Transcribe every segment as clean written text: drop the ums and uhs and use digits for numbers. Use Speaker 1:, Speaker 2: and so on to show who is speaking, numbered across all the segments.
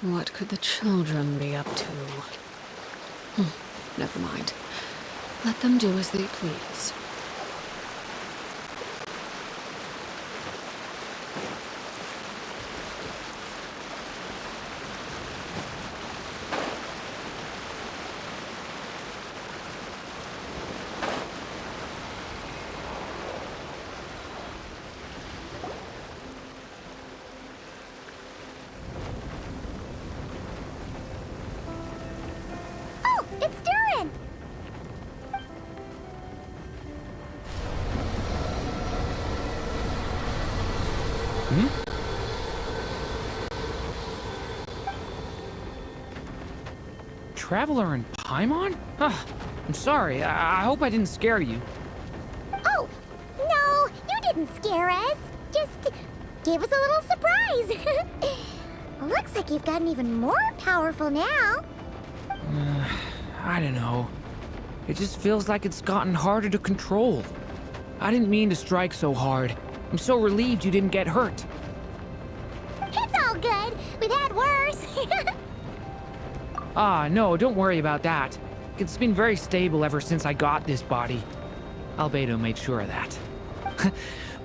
Speaker 1: What could the children be up to? Never mind. Let them do as they please.
Speaker 2: Oh, it's Durin!
Speaker 3: Traveler in Paimon? I'm sorry. I hope I didn't scare you.
Speaker 2: Oh, no, you didn't scare us. Just gave us a little surprise. Looks like you've gotten even more powerful now.
Speaker 3: I don't know. It just feels like it's gotten harder to control. I didn't mean to strike so hard. I'm so relieved you didn't get hurt.
Speaker 2: It's all good. We've had worse.
Speaker 3: No, don't worry about that. It's been very stable ever since I got this body. Albedo made sure of that.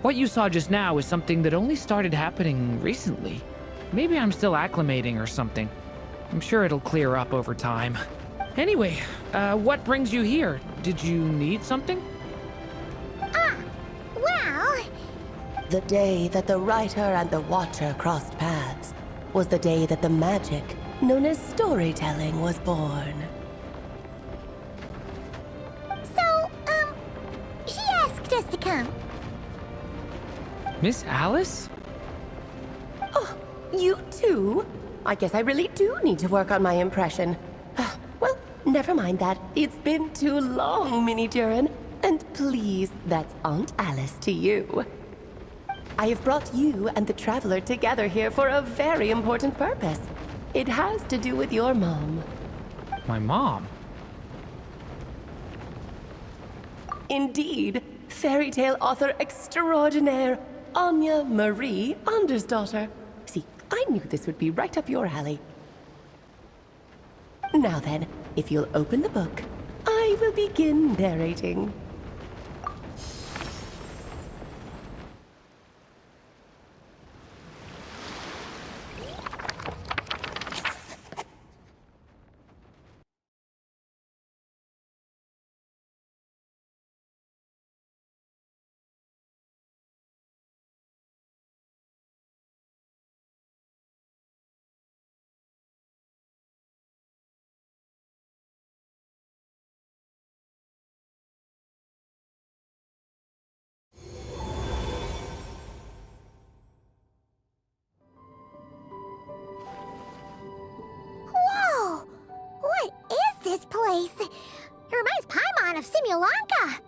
Speaker 3: What you saw just now is something that only started happening recently. Maybe I'm still acclimating or something. I'm sure it'll clear up over time. Anyway, what brings you here? Did you need something?
Speaker 2: Well,
Speaker 4: The day that the writer and the watcher crossed paths was the day that the magic, known as storytelling, was born.
Speaker 2: so, she asked us to come.
Speaker 3: Miss Alice?
Speaker 4: Oh, you too? I guess I really do need to work on my impression. Well, never mind that. It's been too long, Mini Durin. And please, that's Aunt Alice to you. I have brought you and the Traveler together here for a very important purpose. It has to do with your mom.
Speaker 3: My mom?
Speaker 4: Indeed, fairy tale author extraordinaire, Anya Marie Andersdottir. See, I knew this would be right up your alley. Now then, if you'll open the book, I will begin narrating.
Speaker 2: place. It reminds Paimon of Simulanka.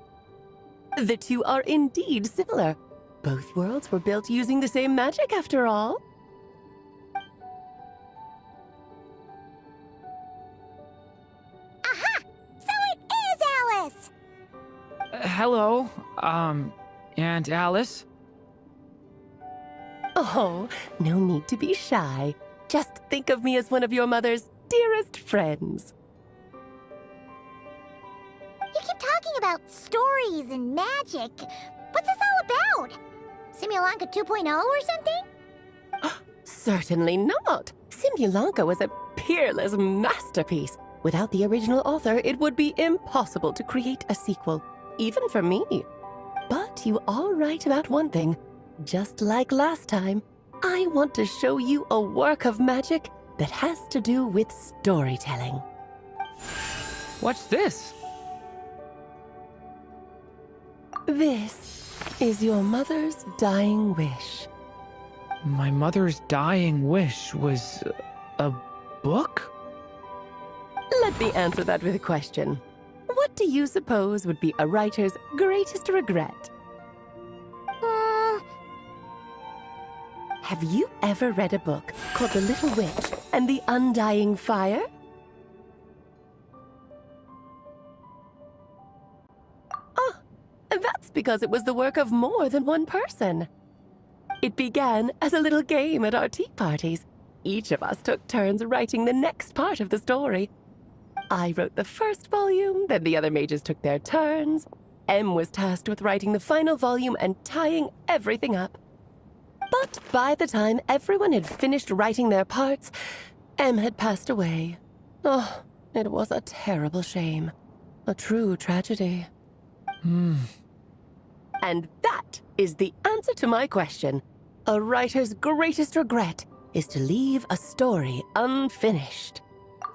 Speaker 4: The two are indeed similar. Both worlds were built using the same magic after all.
Speaker 2: Aha! So it is Alice!
Speaker 3: Hello, Aunt Alice?
Speaker 4: Oh, no need to be shy. Just think of me as one of your mother's dearest friends.
Speaker 2: You keep talking about stories and magic. What's this all about? Simulanka 2.0 or something?
Speaker 4: Certainly not. Simulanka was a peerless masterpiece. Without the original author, it would be impossible to create a sequel, even for me. But you are right about one thing. Just like last time, I want to show you a work of magic that has to do with storytelling.
Speaker 3: What's this?
Speaker 4: This is your mother's dying wish.
Speaker 3: My mother's dying wish was a book?
Speaker 4: Let me answer that with a question. What do you suppose would be a writer's greatest regret? Have you ever read a book called The Little Witch and the Undying Fire? Oh, that's because it was the work of more than one person. It began as a little game at our tea parties. Each of us took turns writing the next part of the story. I wrote the first volume, then the other mages took their turns. Em was tasked with writing the final volume and tying everything up. But by the time everyone had finished writing their parts, Em had passed away. Oh, it was a terrible shame. A true tragedy. And that is the answer to my question. A writer's greatest regret is to leave a story unfinished.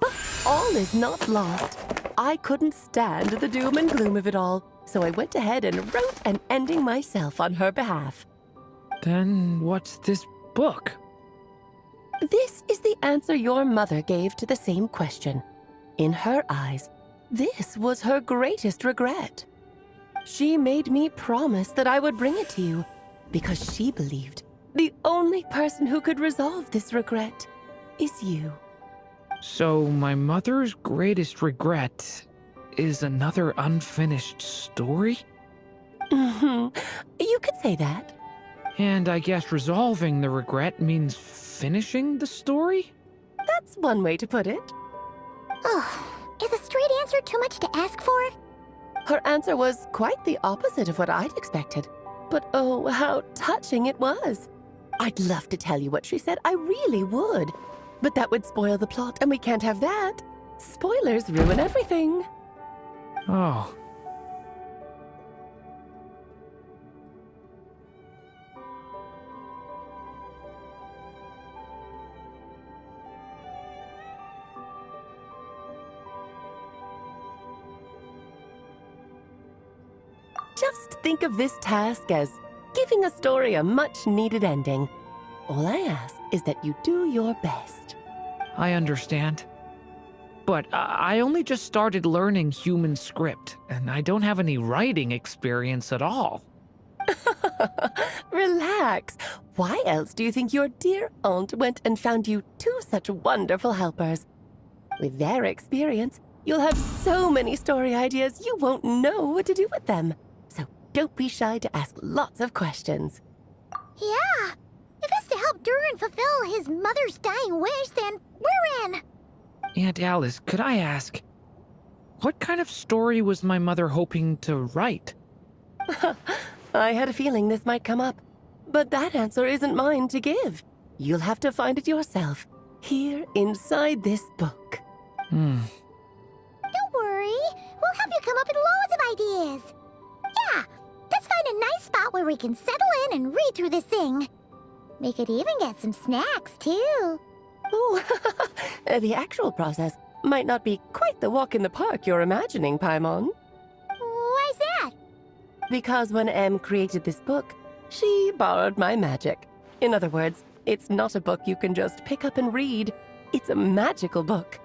Speaker 4: But all is not lost. I couldn't stand the doom and gloom of it all, so I went ahead and wrote an ending myself on her behalf.
Speaker 3: Then what's this book?
Speaker 4: This is the answer your mother gave to the same question. In her eyes, this was her greatest regret. She made me promise that I would bring it to you because she believed the only person who could resolve this regret is you.
Speaker 3: So my mother's greatest regret is another unfinished story?
Speaker 4: You could say that.
Speaker 3: And I guess resolving the regret means finishing the story?
Speaker 4: That's one way to put it.
Speaker 2: Oh, is a straight answer too much to ask for?
Speaker 4: Her answer was quite the opposite of what I'd expected. But oh, how touching it was. I'd love to tell you what she said, I really would. But that would spoil the plot, and we can't have that. Spoilers ruin everything.
Speaker 3: Oh.
Speaker 4: Just think of this task as giving a story a much-needed ending. All I ask is that you do your best.
Speaker 3: I understand. But I only just started learning human script, and I don't have any writing experience at all.
Speaker 4: Relax. Why else do you think your dear aunt went and found you two such wonderful helpers? With their experience, you'll have so many story ideas you won't know what to do with them. So don't be shy to ask lots of questions.
Speaker 2: Yeah. If it's to help Durin fulfill his mother's dying wish, then we're in.
Speaker 3: Aunt Alice, could I ask, what kind of story was my mother hoping to write?
Speaker 4: I had a feeling this might come up, but that answer isn't mine to give. You'll have to find it yourself, here inside this book.
Speaker 2: Don't worry. We'll help you come up with loads of ideas. Yeah, let's find a nice spot where we can settle in and read through this thing. We could even get some snacks, too.
Speaker 4: Oh, the actual process might not be quite the walk in the park you're imagining, Paimon.
Speaker 2: Why's that?
Speaker 4: Because when Em created this book, she borrowed my magic. In other words, it's not a book you can just pick up and read. It's a magical book.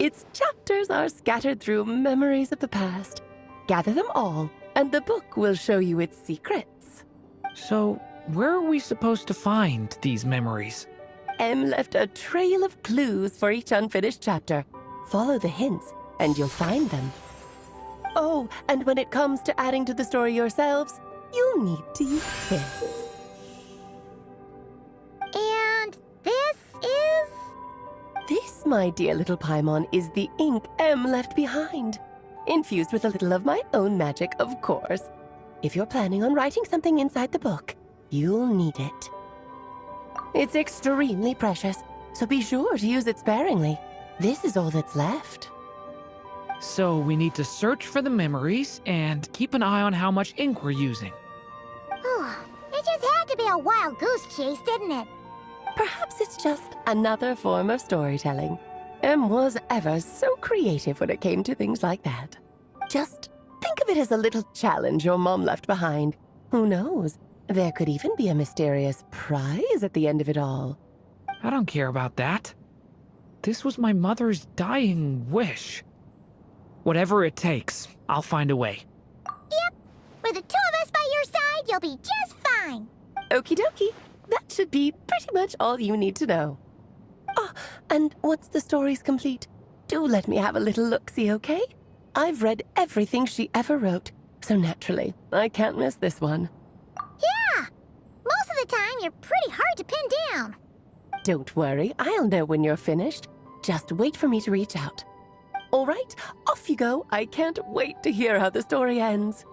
Speaker 4: Its chapters are scattered through memories of the past. Gather them all, and the book will show you its secrets.
Speaker 3: So, where are we supposed to find these memories?
Speaker 4: M left a trail of clues for each unfinished chapter. Follow the hints, and you'll find them. Oh, and when it comes to adding to the story yourselves, you'll need to use this.
Speaker 2: And this is...
Speaker 4: This, my dear little Paimon, is the ink M left behind. Infused with a little of my own magic, of course. If you're planning on writing something inside the book, you'll need it. It's extremely precious, so be sure to use it sparingly. This is all that's left.
Speaker 3: So, we need to search for the memories and keep an eye on how much ink we're using.
Speaker 2: It just had to be a wild goose chase, didn't it?
Speaker 4: Perhaps it's just another form of storytelling. M was ever so creative when it came to things like that. Just think of it as a little challenge your mom left behind. Who knows? There could even be a mysterious prize at the end of it all.
Speaker 3: I don't care about that. This was my mother's dying wish. Whatever it takes, I'll find a way.
Speaker 2: Yep. With the two of us by your side, you'll be just fine.
Speaker 4: Okie dokie. That should be pretty much all you need to know. Oh, and once the story's complete, do let me have a little look-see, okay? I've read everything she ever wrote, so naturally, I can't miss this one.
Speaker 2: Yeah. Most of the time, you're pretty hard to pin down.
Speaker 4: Don't worry, I'll know when you're finished. Just wait for me to reach out. All right, off you go. I can't wait to hear how the story ends.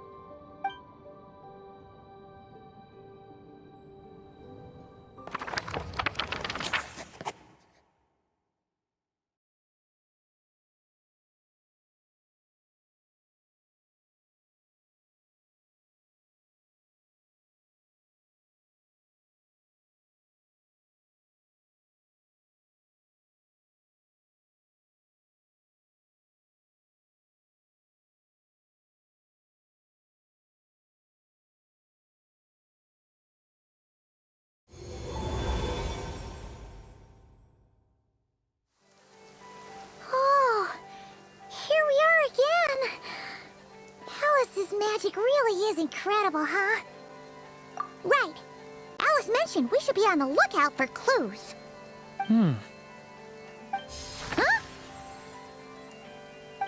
Speaker 2: Oh, here we are again. Alice's magic really is incredible, huh? Right. Alice mentioned we should be on the lookout for clues. Huh?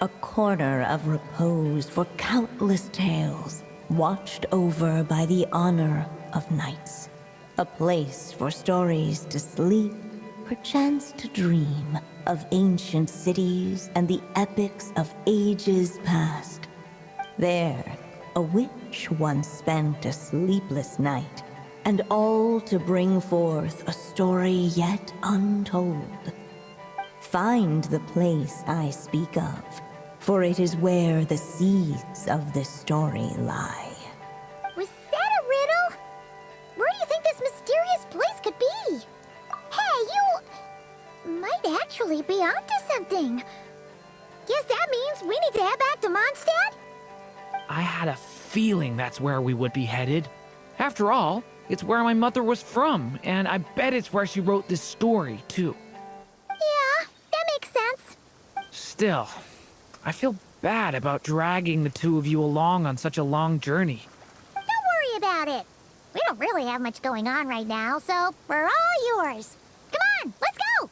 Speaker 5: A corner of repose for countless tales, watched over by the honor of knights. A place for stories to sleep, perchance to dream of ancient cities and the epics of ages past. There, a witch once spent a sleepless night, and all to bring forth a story yet untold. Find the place I speak of, for it is where the seeds of this story lie.
Speaker 2: Was that a riddle? Where do you think this mysterious place could be? Hey, you might actually be onto something. Guess that means we need to head back to Mondstadt?
Speaker 3: I had a feeling that's where we would be headed. After all, it's where my mother was from, and I bet it's where she wrote this story, too.
Speaker 2: Yeah, that makes sense.
Speaker 3: Still, I feel bad about dragging the two of you along on such a long journey.
Speaker 2: Don't worry about it. We don't really have much going on right now, so we're all yours. Come on, let's go!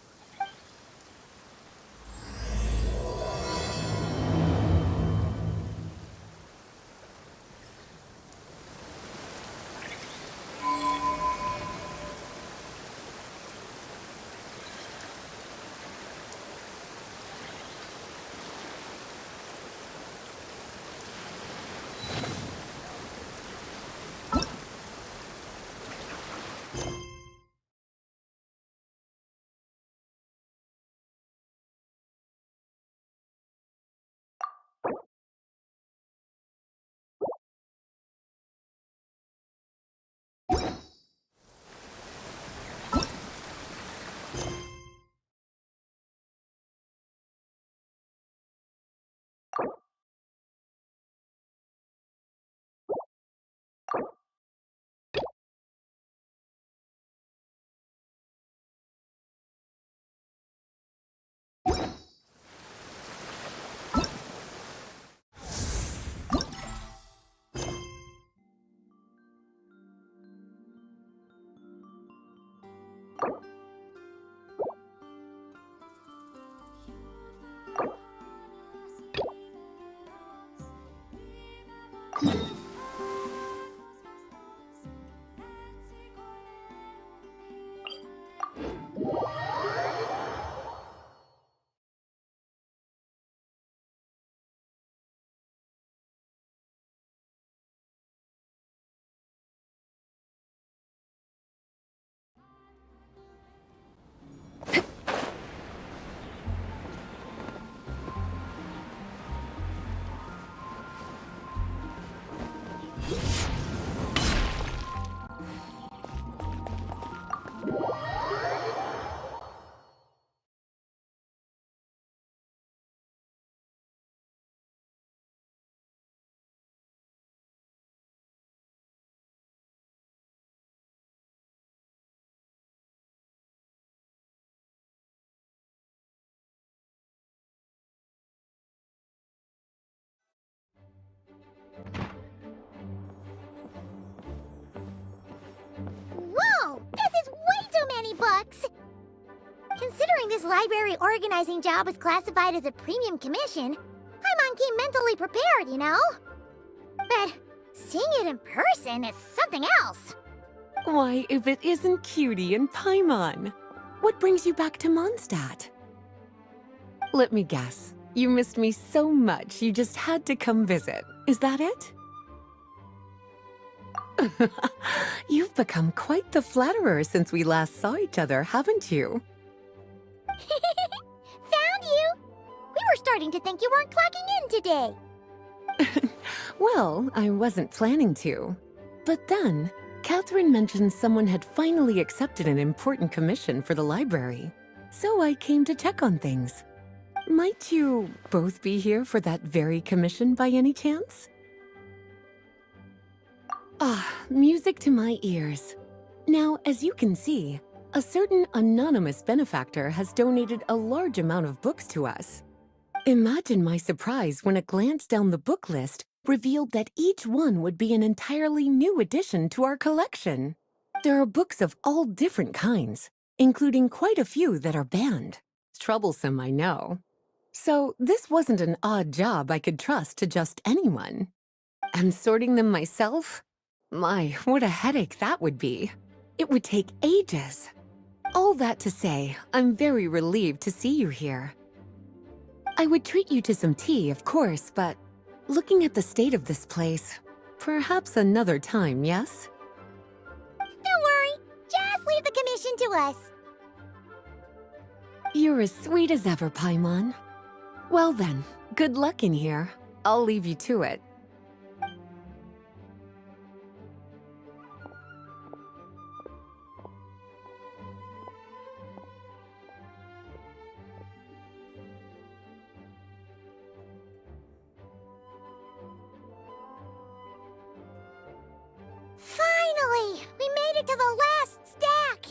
Speaker 2: Considering this library organizing job is classified as a premium commission, Paimon came mentally prepared, you know? But seeing it in person is something else.
Speaker 6: Why, if it isn't Cutie and Paimon? What brings you back to Mondstadt? Let me guess. You missed me so much you just had to come visit. Is that it? You've become quite the flatterer since we last saw each other, haven't you?
Speaker 2: Found you! We were starting to think you weren't clocking in today.
Speaker 6: Well, I wasn't planning to. But then, Catherine mentioned someone had finally accepted an important commission for the library. So I came to check on things. Might you both be here for that very commission by any chance? Ah, music to my ears. Now, as you can see, a certain anonymous benefactor has donated a large amount of books to us. Imagine my surprise when a glance down the book list revealed that each one would be an entirely new addition to our collection. There are books of all different kinds, including quite a few that are banned. Troublesome, I know. So this wasn't an odd job I could trust to just anyone. And sorting them myself? My, what a headache that would be. It would take ages. All that to say, I'm very relieved to see you here. I would treat you to some tea, of course, but looking at the state of this place, perhaps another time, yes?
Speaker 2: Don't worry, just leave the commission to us.
Speaker 6: You're as sweet as ever, Paimon. Well then, good luck in here. I'll leave you to it.
Speaker 2: Finally! We made it to the last stack!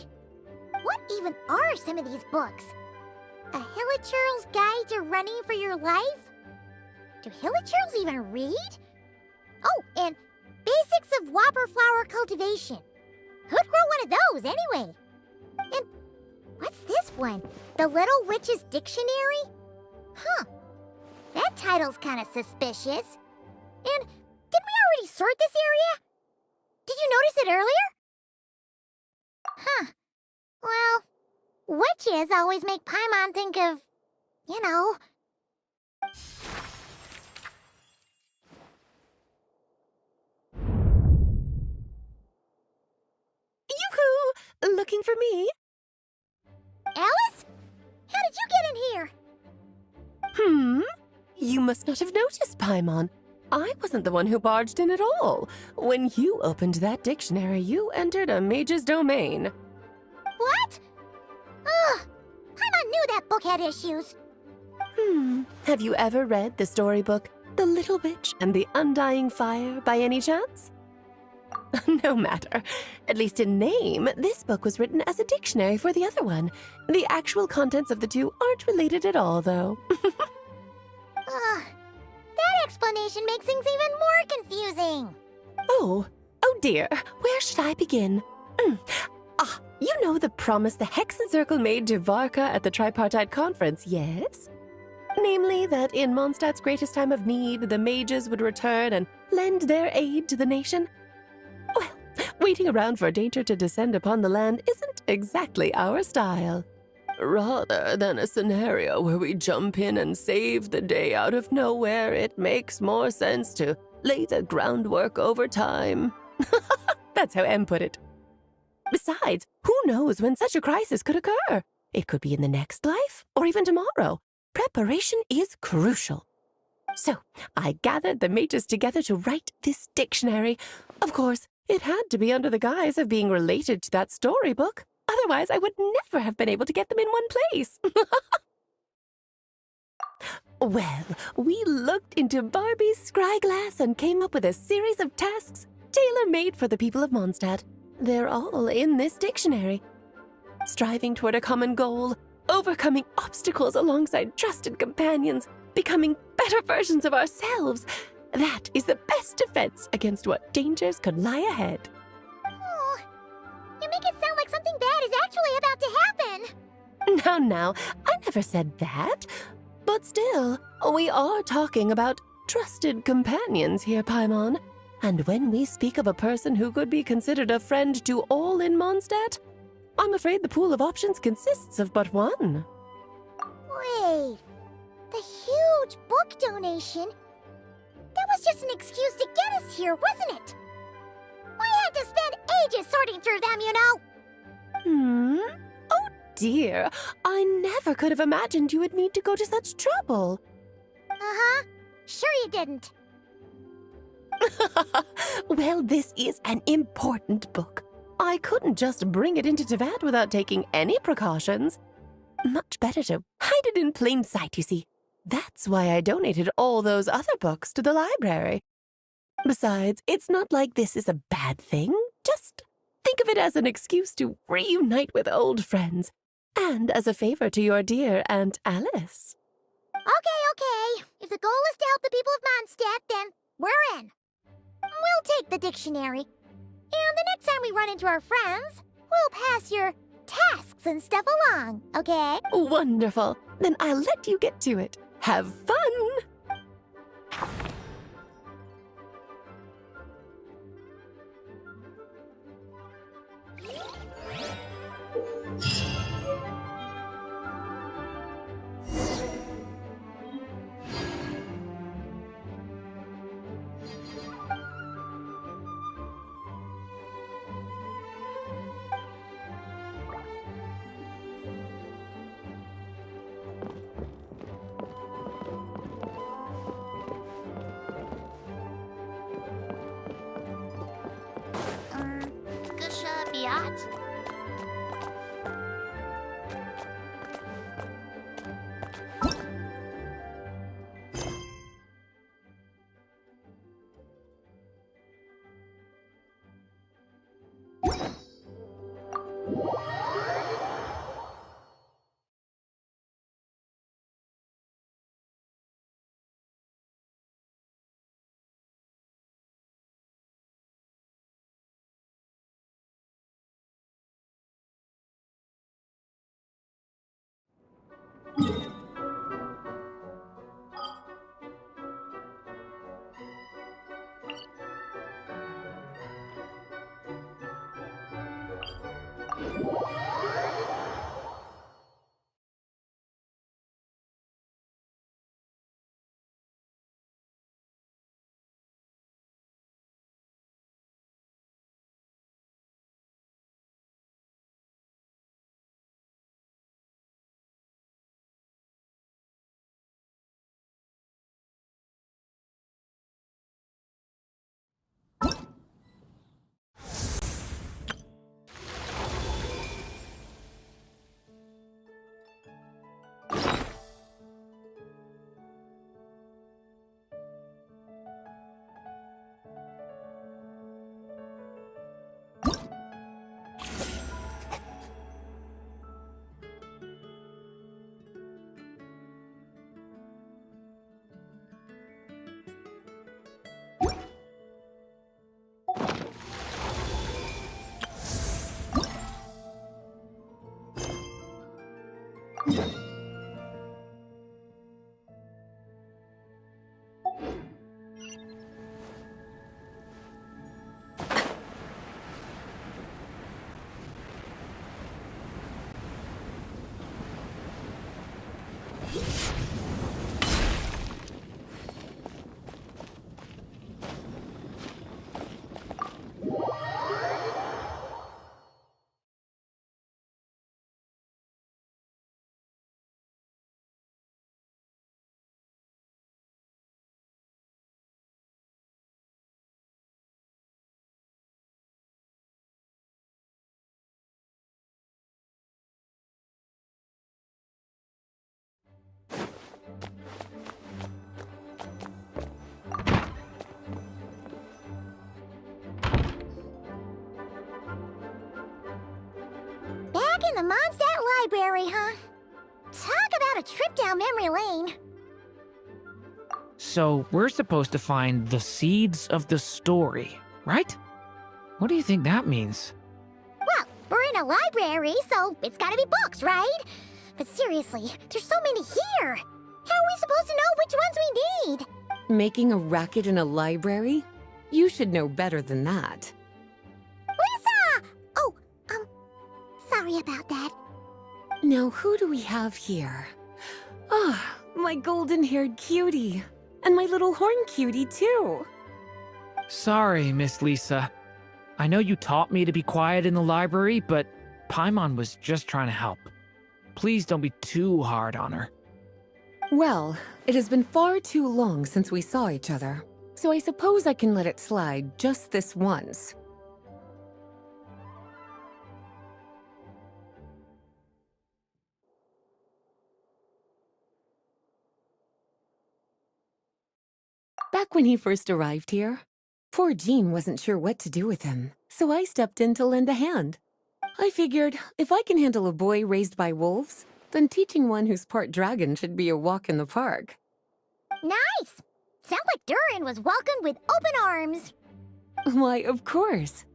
Speaker 2: What even are some of these books? A Hilichurl's Guide to Running for Your Life? Do Hilichurls even read? Oh, and Basics of Whopper Flower Cultivation. Who'd grow one of those, anyway? And what's this one? The Little Witch's Dictionary? Huh. That title's kind of suspicious. And didn't we already sort this area? Did you notice it earlier? Huh. Well, witches always make Paimon think of, you know.
Speaker 4: Yoo-hoo! Looking for me?
Speaker 2: Alice? How did you get in here?
Speaker 4: You must not have noticed, Paimon. I wasn't the one who barged in at all. When you opened that dictionary, you entered a mage's domain.
Speaker 2: What? Ugh. Paimon knew that book had issues.
Speaker 4: Have you ever read the storybook, The Little Witch and the Undying Fire, by any chance? No matter. At least in name, this book was written as a dictionary for the other one. The actual contents of the two aren't related at all, though.
Speaker 2: Ugh. That explanation makes things even more confusing.
Speaker 4: Oh dear. Where should I begin? You know the promise the Hexen Circle made to Varka at the Tripartite Conference, yes? Namely, that in Mondstadt's greatest time of need, the mages would return and lend their aid to the nation? Well, waiting around for danger to descend upon the land isn't exactly our style. Rather than a scenario where we jump in and save the day out of nowhere, it makes more sense to lay the groundwork over time. That's how M put it. Besides, who knows when such a crisis could occur? It could be in the next life, or even tomorrow. Preparation is crucial. So, I gathered the mages together to write this dictionary. Of course, it had to be under the guise of being related to that storybook. Otherwise, I would never have been able to get them in one place. Well, we looked into Barbie's scryglass and came up with a series of tasks tailor-made for the people of Mondstadt. They're all in this dictionary. Striving toward a common goal, overcoming obstacles alongside trusted companions, becoming better versions of ourselves. That is the best defense against what dangers could lie ahead.
Speaker 2: Oh, you make it sound like something bad is actually about to happen.
Speaker 4: Now, I never said that. But still, we are talking about trusted companions here, Paimon. And when we speak of a person who could be considered a friend to all in Mondstadt, I'm afraid the pool of options consists of but one.
Speaker 2: Wait, the huge book donation? That was just an excuse to get us here, wasn't it? We had to spend ages sorting through them, you know.
Speaker 4: Oh dear, I never could have imagined you would need to go to such trouble.
Speaker 2: Uh-huh. Sure you didn't.
Speaker 4: Well, this is an important book. I couldn't just bring it into Tevat without taking any precautions. Much better to hide it in plain sight, you see. That's why I donated all those other books to the library. Besides, it's not like this is a bad thing. Just think of it as an excuse to reunite with old friends, and as a favor to your dear Aunt Alice.
Speaker 2: Okay. If the goal is to help the people of Mondstadt, then we're in. We'll take the dictionary. And the next time we run into our friends, we'll pass your tasks and stuff along, okay?
Speaker 4: Wonderful. Then I'll let you get to it. Have fun!
Speaker 2: Gusha Biat? Back in the Mondstadt Library, huh? Talk about a trip down memory lane.
Speaker 3: So, we're supposed to find the seeds of the story, right? What do you think that means?
Speaker 2: Well, we're in a library, so it's gotta be books, right? But seriously, there's so many here! How are we supposed to know which ones we need?
Speaker 6: Making a racket in a library? You should know better than that.
Speaker 2: Lisa! Oh, sorry about that.
Speaker 6: Now, who do we have here? Ah, my golden-haired cutie. And my little horn cutie, too.
Speaker 3: Sorry, Miss Lisa. I know you taught me to be quiet in the library, but Paimon was just trying to help. Please don't be too hard on her.
Speaker 6: Well, it has been far too long since we saw each other, so I suppose I can let it slide just this once. Back when he first arrived here, poor Jean wasn't sure what to do with him, so I stepped in to lend a hand. I figured if I can handle a boy raised by wolves, then teaching one who's part dragon should be a walk in the park.
Speaker 2: Nice! Sounds like Durin was welcomed with open arms.
Speaker 6: Why, of course.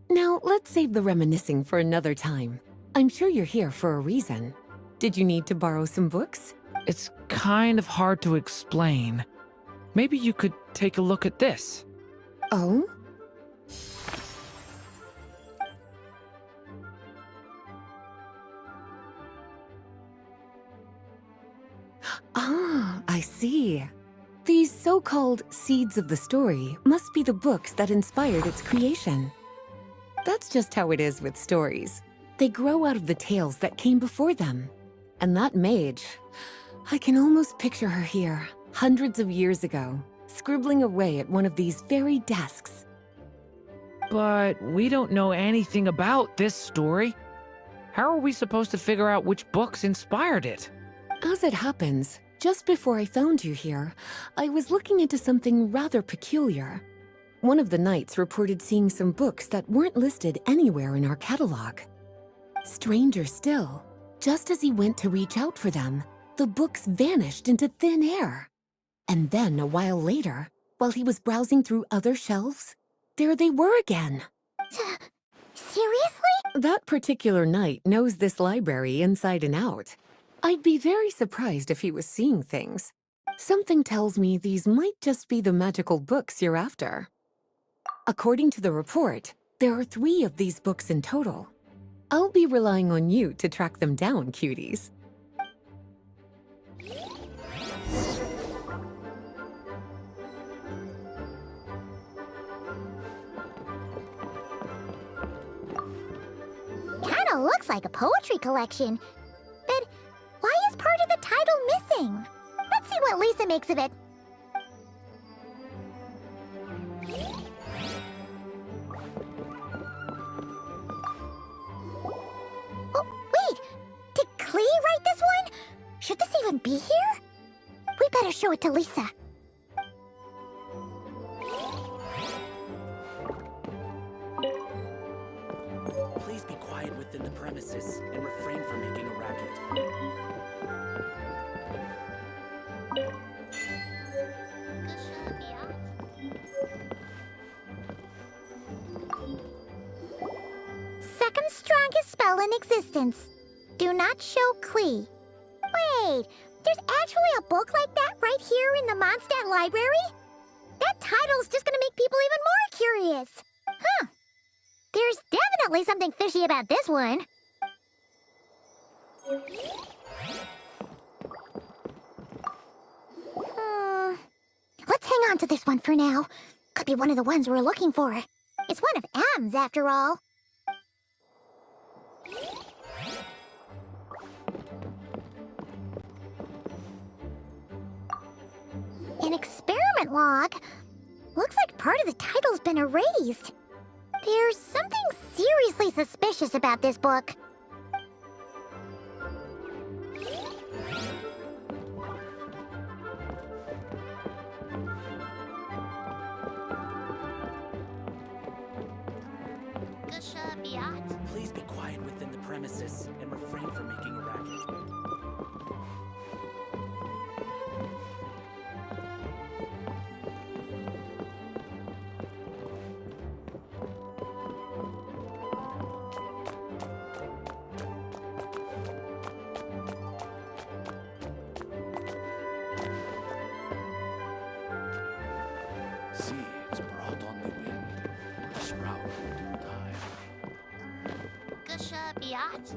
Speaker 6: Now, let's save the reminiscing for another time. I'm sure you're here for a reason. Did you need to borrow some books?
Speaker 3: It's kind of hard to explain. Maybe you could take a look at this.
Speaker 6: Oh? Ah, I see. These so-called seeds of the story must be the books that inspired its creation. That's just how it is with stories. They grow out of the tales that came before them. And that mage, I can almost picture her here, hundreds of years ago, scribbling away at one of these very desks.
Speaker 3: But we don't know anything about this story. How are we supposed to figure out which books inspired it?
Speaker 6: As it happens, just before I found you here, I was looking into something rather peculiar. One of the knights reported seeing some books that weren't listed anywhere in our catalog. Stranger still, just as he went to reach out for them, the books vanished into thin air. And then, a while later, while he was browsing through other shelves, there they were again.
Speaker 2: Seriously?
Speaker 6: That particular knight knows this library inside and out. I'd be very surprised if he was seeing things. Something tells me these might just be the magical books you're after. According to the report, there are 3 of these books in total. I'll be relying on you to track them down, cuties.
Speaker 2: Kinda looks like a poetry collection. But why is part of the title missing? Let's see what Lisa makes of it. Oh, wait! Did Klee write this one? Should this even be here? We better show it to Lisa.
Speaker 7: Please be quiet within the premises and refrain from making a racket.
Speaker 2: Second strongest spell in existence. Do not show Klee. Wait, there's actually a book like that right here in the Mondstadt library? That title's just gonna make people even more curious. Huh. There's definitely something fishy about this one. Let's hang on to this one for now. Could be one of the ones we're looking for. It's one of M's, after all. An experiment log. Looks like part of the title's been erased. There's something seriously suspicious about this book.
Speaker 7: Please be quiet within the premises and refrain from making a racket.
Speaker 2: Biatch.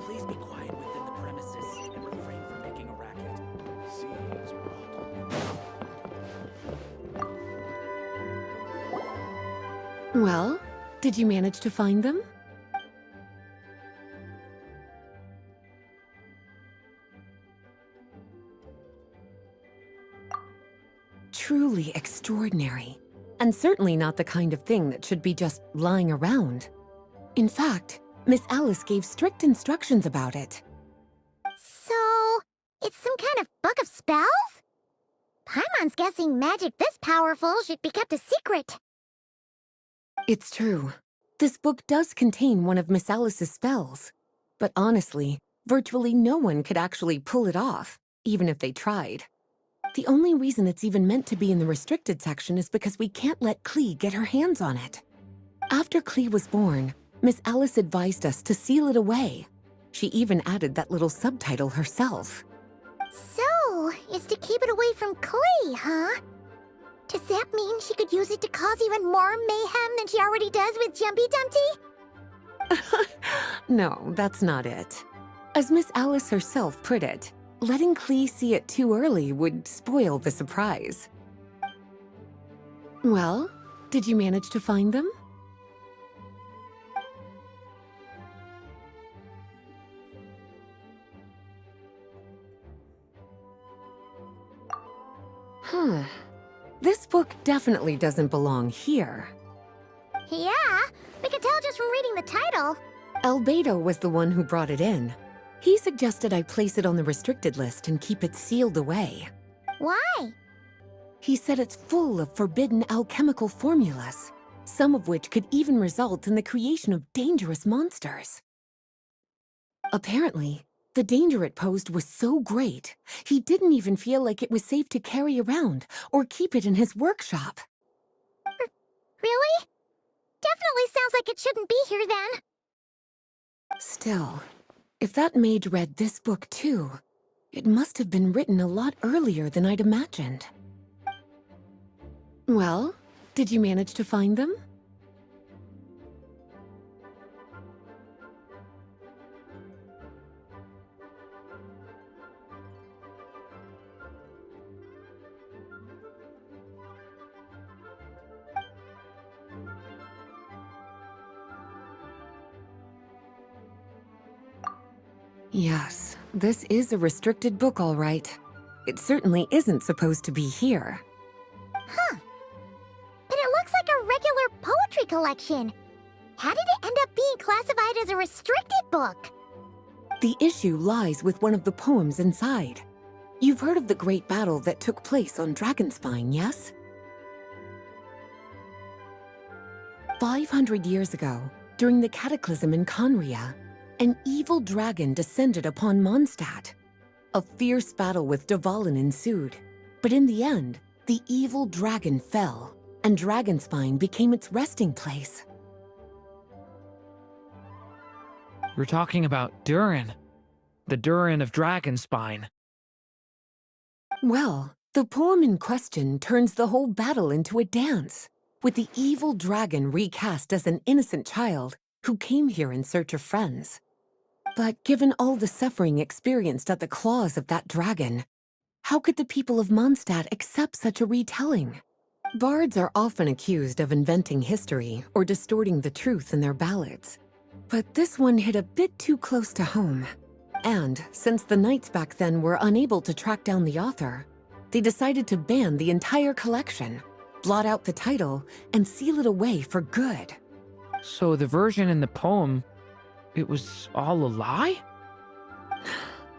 Speaker 7: Please be quiet within the premises and refrain from making a racket. Seems broad.
Speaker 6: Well, did you manage to find them? Truly extraordinary, and certainly not the kind of thing that should be just lying around. In fact, Miss Alice gave strict instructions about it.
Speaker 2: So, it's some kind of book of spells? Paimon's guessing magic this powerful should be kept a secret.
Speaker 6: It's true. This book does contain one of Miss Alice's spells. But honestly, virtually no one could actually pull it off, even if they tried. The only reason it's even meant to be in the restricted section is because we can't let Klee get her hands on it. After Klee was born, Miss Alice advised us to seal it away. She even added that little subtitle herself.
Speaker 2: So, it's to keep it away from Klee, huh? Does that mean she could use it to cause even more mayhem than she already does with Jumpy Dumpty?
Speaker 6: No, that's not it. As Miss Alice herself put it, letting Klee see it too early would spoil the surprise. Well, did you manage to find them? Huh. This book definitely doesn't belong here.
Speaker 2: Yeah, we can tell just from reading the title.
Speaker 6: Albedo was the one who brought it in. He suggested I place it on the restricted list and keep it sealed away.
Speaker 2: Why?
Speaker 6: He said it's full of forbidden alchemical formulas, some of which could even result in the creation of dangerous monsters. Apparently, the danger it posed was so great, he didn't even feel like it was safe to carry around or keep it in his workshop.
Speaker 2: Really? Definitely sounds like it shouldn't be here then.
Speaker 6: Still, if that mage read this book too, it must have been written a lot earlier than I'd imagined. Well, did you manage to find them? Yes, this is a restricted book, all right. It certainly isn't supposed to be here.
Speaker 2: Huh. But it looks like a regular poetry collection. How did it end up being classified as a restricted book?
Speaker 6: The issue lies with one of the poems inside. You've heard of the great battle that took place on Dragonspine, yes? 500 years ago, during the cataclysm in Conria, an evil dragon descended upon Mondstadt. A fierce battle with Dvalin ensued, but in the end, the evil dragon fell, and Dragonspine became its resting place.
Speaker 3: We're talking about Durin. The Durin of Dragonspine.
Speaker 6: Well, the poem in question turns the whole battle into a dance, with the evil dragon recast as an innocent child who came here in search of friends. But given all the suffering experienced at the claws of that dragon, how could the people of Mondstadt accept such a retelling? Bards are often accused of inventing history or distorting the truth in their ballads. But this one hit a bit too close to home. And since the knights back then were unable to track down the author, they decided to ban the entire collection, blot out the title, and seal it away for good.
Speaker 3: So the version in the poem, it was all a lie?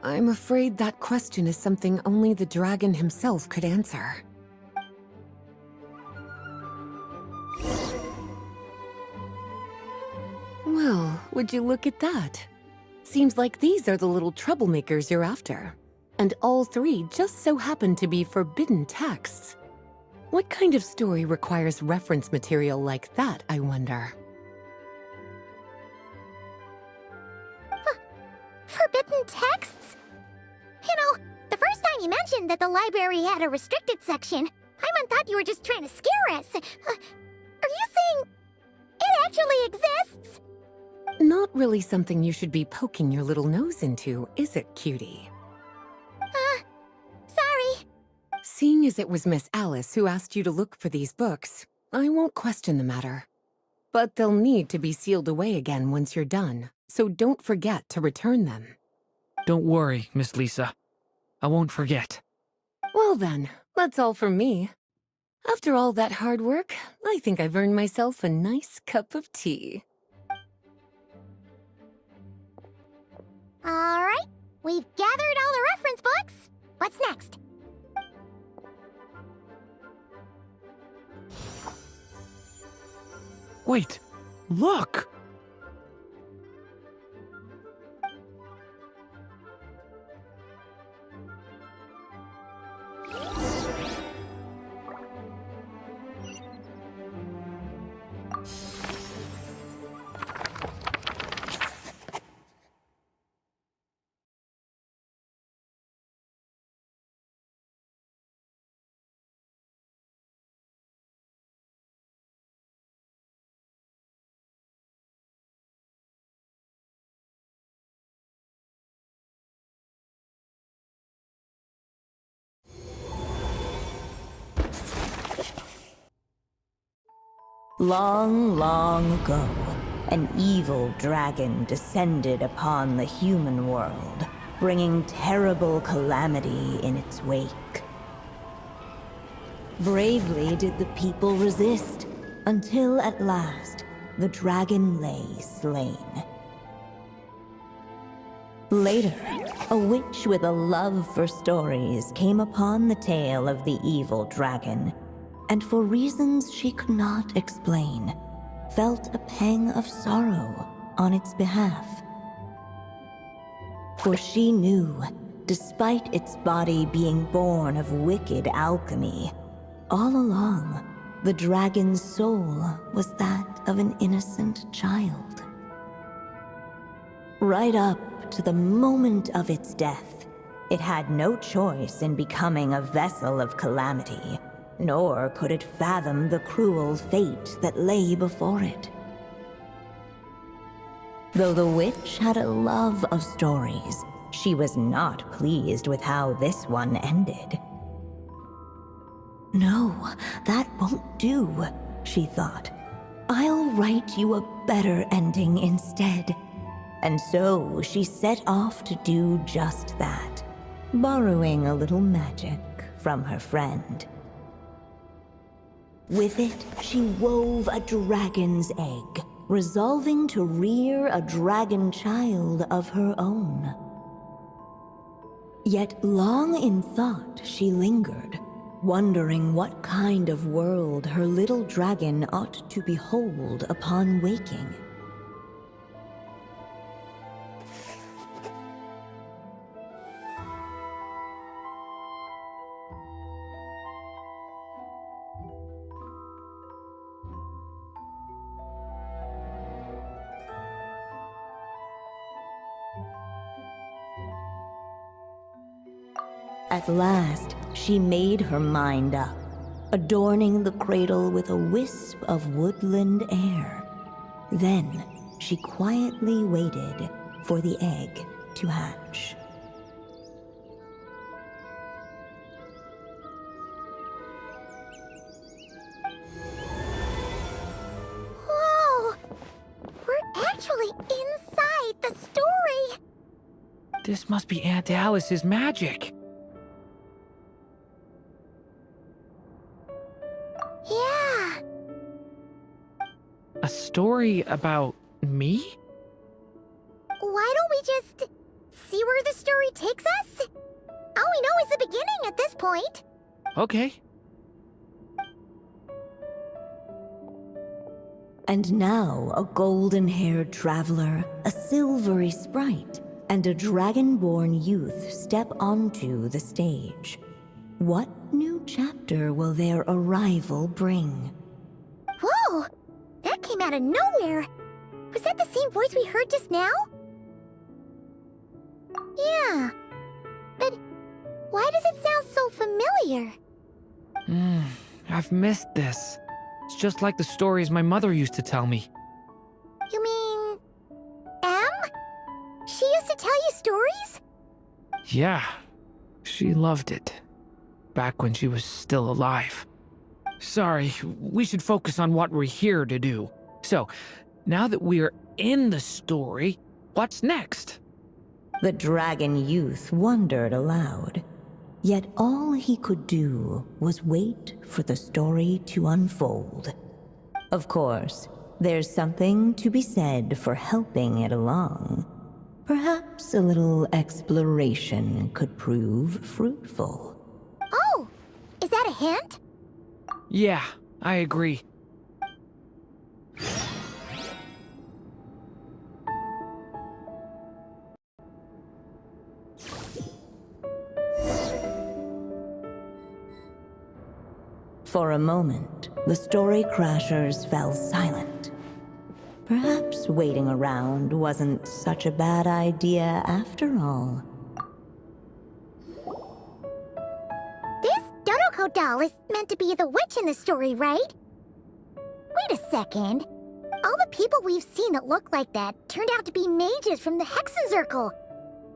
Speaker 6: I'm afraid that question is something only the dragon himself could answer. Well, would you look at that? Seems like these are the little troublemakers you're after. And all three just so happen to be forbidden texts. What kind of story requires reference material like that, I wonder?
Speaker 2: Forbidden texts? You know, the first time you mentioned that the library had a restricted section, I thought you were just trying to scare us. Are you saying it actually exists?
Speaker 6: Not really something you should be poking your little nose into, is it, cutie?
Speaker 2: Sorry.
Speaker 6: Seeing as it was Miss Alice who asked you to look for these books, I won't question the matter. But they'll need to be sealed away again once you're done, so don't forget to return them.
Speaker 3: Don't worry, Miss Lisa. I won't forget.
Speaker 6: Well then, that's all from me. After all that hard work, I think I've earned myself a nice cup of tea.
Speaker 2: All right, we've gathered all the reference books. What's next?
Speaker 3: Wait, look!
Speaker 5: Long, long ago, an evil dragon descended upon the human world, bringing terrible calamity in its wake. Bravely did the people resist, until at last, the dragon lay slain. Later, a witch with a love for stories came upon the tale of the evil dragon, and for reasons she could not explain, felt a pang of sorrow on its behalf. For she knew, despite its body being born of wicked alchemy, all along, the dragon's soul was that of an innocent child. Right up to the moment of its death, it had no choice in becoming a vessel of calamity, nor could it fathom the cruel fate that lay before it. Though the witch had a love of stories, she was not pleased with how this one ended. No, that won't do, she thought. I'll write you a better ending instead. And so she set off to do just that, borrowing a little magic from her friend. With it, she wove a dragon's egg, resolving to rear a dragon child of her own. Yet long in thought she lingered, wondering what kind of world her little dragon ought to behold upon waking. At last, she made her mind up, adorning the cradle with a wisp of woodland air. Then, she quietly waited for the egg to hatch.
Speaker 2: Whoa! We're actually inside the story!
Speaker 3: This must be Aunt Alice's magic.
Speaker 2: Yeah.
Speaker 3: A story about me?
Speaker 2: Why don't we just see where the story takes us? All we know is the beginning at this point.
Speaker 3: Okay.
Speaker 5: And now a golden-haired traveler, a silvery sprite, and a dragon-born youth step onto the stage. What new chapter will their arrival bring?
Speaker 2: Whoa! That came out of nowhere! Was that the same voice we heard just now? Yeah. But why does it sound so familiar?
Speaker 3: I've missed this. It's just like the stories my mother used to tell me.
Speaker 2: You mean... Em? She used to tell you stories?
Speaker 3: Yeah, she loved it. Back when she was still alive. Sorry, we should focus on what we're here to do. So, now that we're in the story, what's next?
Speaker 5: The dragon youth wondered aloud. Yet all he could do was wait for the story to unfold. Of course, there's something to be said for helping it along. Perhaps a little exploration could prove fruitful.
Speaker 2: Oh! Is that a hint?
Speaker 3: Yeah, I agree.
Speaker 5: For a moment, the story crashers fell silent. Perhaps waiting around wasn't such a bad idea after all.
Speaker 2: This Dodoko doll is meant to be the witch in the story, right? Wait a second. All the people we've seen that look like that turned out to be mages from the Hexen Circle.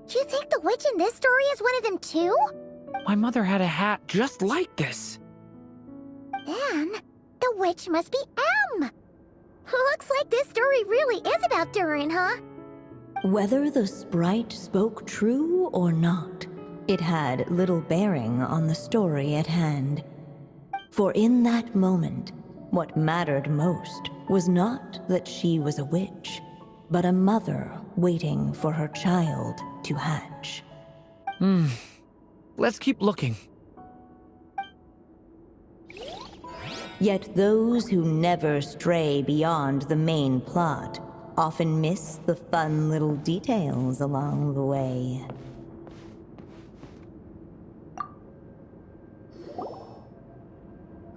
Speaker 2: Do you think the witch in this story is one of them too?
Speaker 3: My mother had a hat just like this.
Speaker 2: Then, the witch must be Em! Looks like this story really is about Durin, huh?
Speaker 5: Whether the sprite spoke true or not, it had little bearing on the story at hand. For in that moment, what mattered most was not that she was a witch, but a mother waiting for her child to hatch.
Speaker 3: Let's keep looking.
Speaker 5: Yet those who never stray beyond the main plot often miss the fun little details along the way.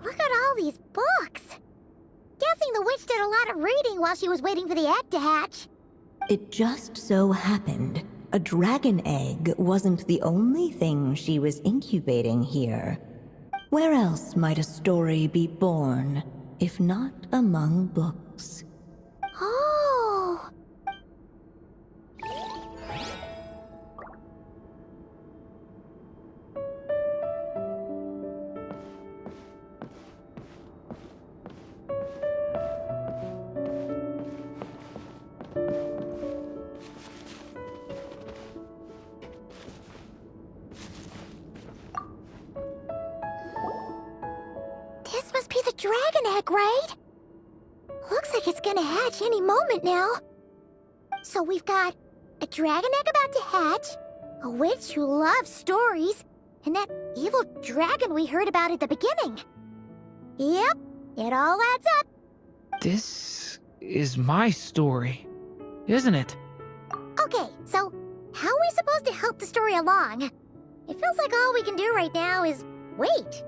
Speaker 2: Look at all these books! Guessing the witch did a lot of reading while she was waiting for the egg to hatch.
Speaker 5: It just so happened a dragon egg wasn't the only thing she was incubating here. Where else might a story be born, if not among books?
Speaker 2: Oh! This must be the dragon egg, right? Looks like it's gonna hatch any moment now. So we've got a dragon egg about to hatch, a witch who loves stories, and that evil dragon we heard about at the beginning. Yep, it all adds up.
Speaker 3: This is my story, isn't it?
Speaker 2: Okay, so how are we supposed to help the story along? It feels like all we can do right now is wait.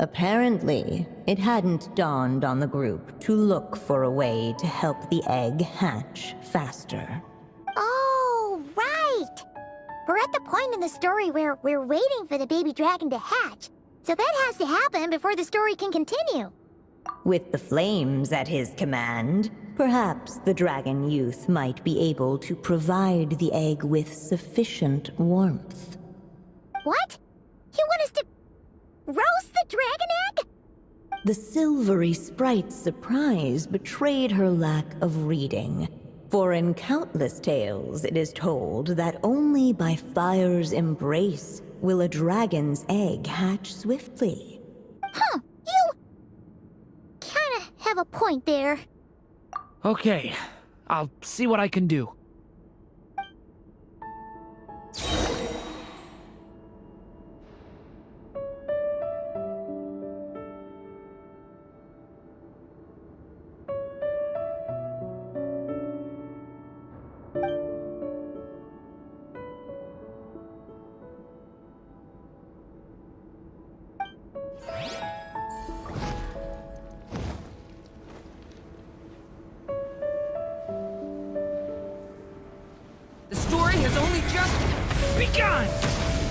Speaker 5: Apparently, it hadn't dawned on the group to look for a way to help the egg hatch faster.
Speaker 2: Oh, right! We're at the point in the story where we're waiting for the baby dragon to hatch. So that has to happen before the story can continue.
Speaker 5: With the flames at his command, Perhaps the dragon youth might be able to provide the egg with sufficient warmth.
Speaker 2: What? You want us to roast the dragon egg?
Speaker 5: The silvery sprite's surprise betrayed her lack of reading. For in countless tales, it is told that only by fire's embrace will a dragon's egg hatch swiftly.
Speaker 2: Huh, you kinda have a point there.
Speaker 3: Okay, I'll see what I can do. The story has only just begun!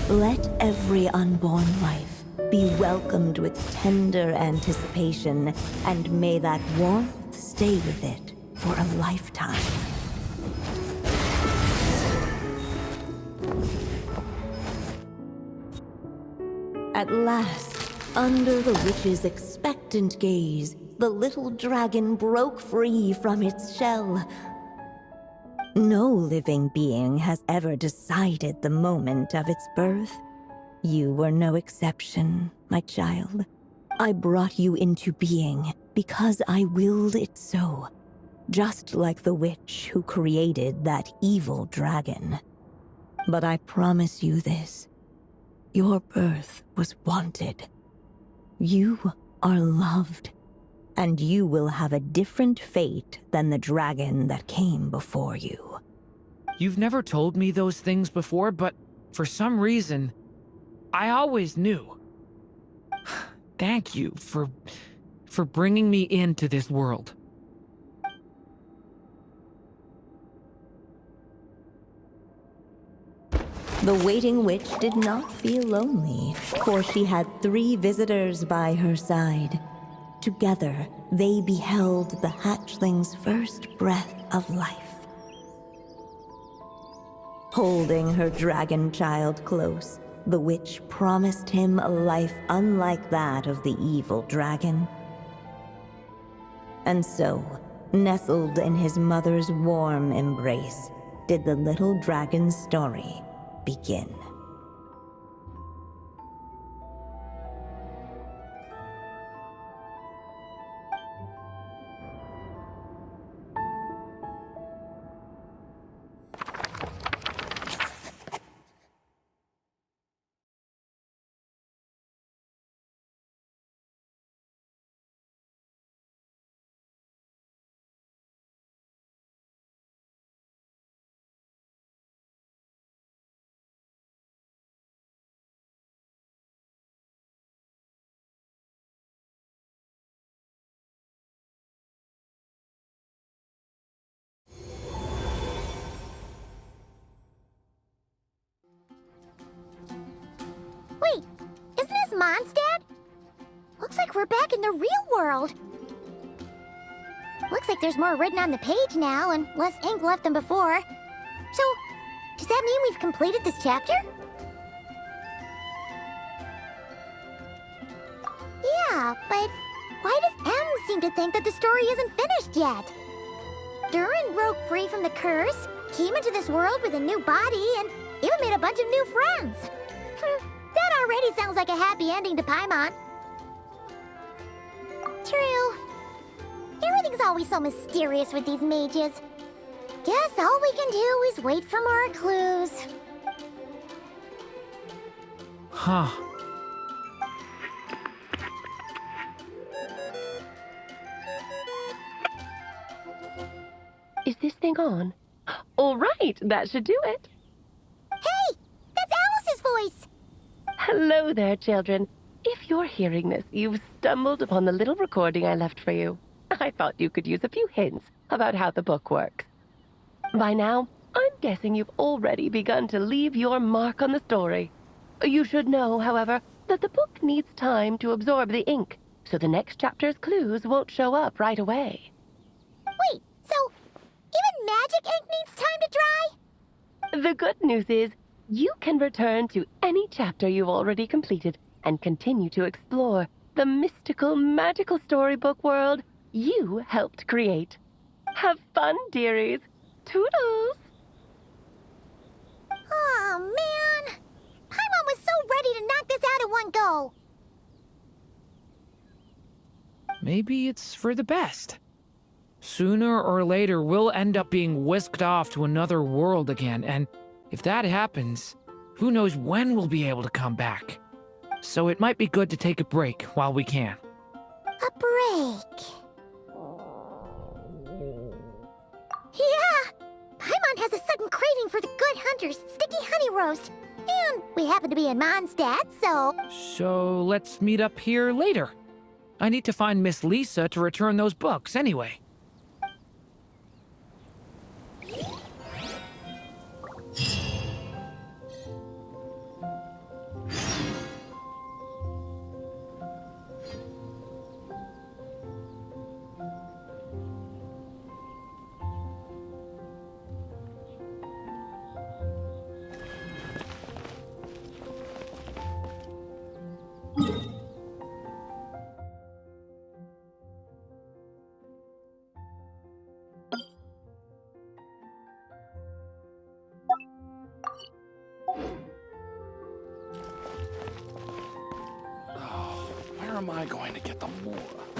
Speaker 5: Let every unborn life be welcomed with tender anticipation, and may that warmth stay with it for a lifetime. At last, under the witch's expectant gaze, the little dragon broke free from its shell. No living being has ever decided the moment of its birth. You were no exception, my child. I brought you into being because I willed it so, just like the witch who created that evil dragon. But I promise you this. Your birth was wanted. You are loved, and you will have a different fate than the dragon that came before you.
Speaker 3: You've never told me those things before, but for some reason, I always knew. Thank you for bringing me into this world.
Speaker 5: The waiting witch did not feel lonely, for she had 3 visitors by her side. Together, they beheld the hatchling's first breath of life. Holding her dragon child close, the witch promised him a life unlike that of the evil dragon. And so, nestled in his mother's warm embrace, did the little dragon's story begin.
Speaker 2: Wait, isn't this Mondstadt? Looks like we're back in the real world. Looks like there's more written on the page now and less ink left than before. So, does that mean we've completed this chapter? Yeah, but why does M seem to think that the story isn't finished yet? Durin broke free from the curse, came into this world with a new body, and even made a bunch of new friends. That already sounds like a happy ending to Paimon. True. Everything's always so mysterious with these mages. Guess all we can do is wait for more clues.
Speaker 3: Huh.
Speaker 4: Is this thing on? All right, that should do it.
Speaker 2: Hey! That's Alice's voice!
Speaker 4: Hello there, children. If you're hearing this, you've stumbled upon the little recording I left for you. I thought you could use a few hints about how the book works. By now, I'm guessing you've already begun to leave your mark on the story. You should know, however, that the book needs time to absorb the ink, so the next chapter's clues won't show up right away.
Speaker 2: Wait, magic ink needs time to dry?
Speaker 4: The good news is, you can return to any chapter you've already completed and continue to explore the mystical, magical storybook world you helped create. Have fun, dearies. Toodles!
Speaker 2: Oh, man. Paimon was so ready to knock this out in one go.
Speaker 3: Maybe it's for the best. Sooner or later, we'll end up being whisked off to another world again, and if that happens, who knows when we'll be able to come back. So it might be good to take a break while we can.
Speaker 2: A break. Yeah! Paimon has a sudden craving for the Good Hunter's sticky honey roast. And we happen to be in Mondstadt, so...
Speaker 3: So let's meet up here later. I need to find Miss Lisa to return those books anyway.
Speaker 7: Where am I going to get the more?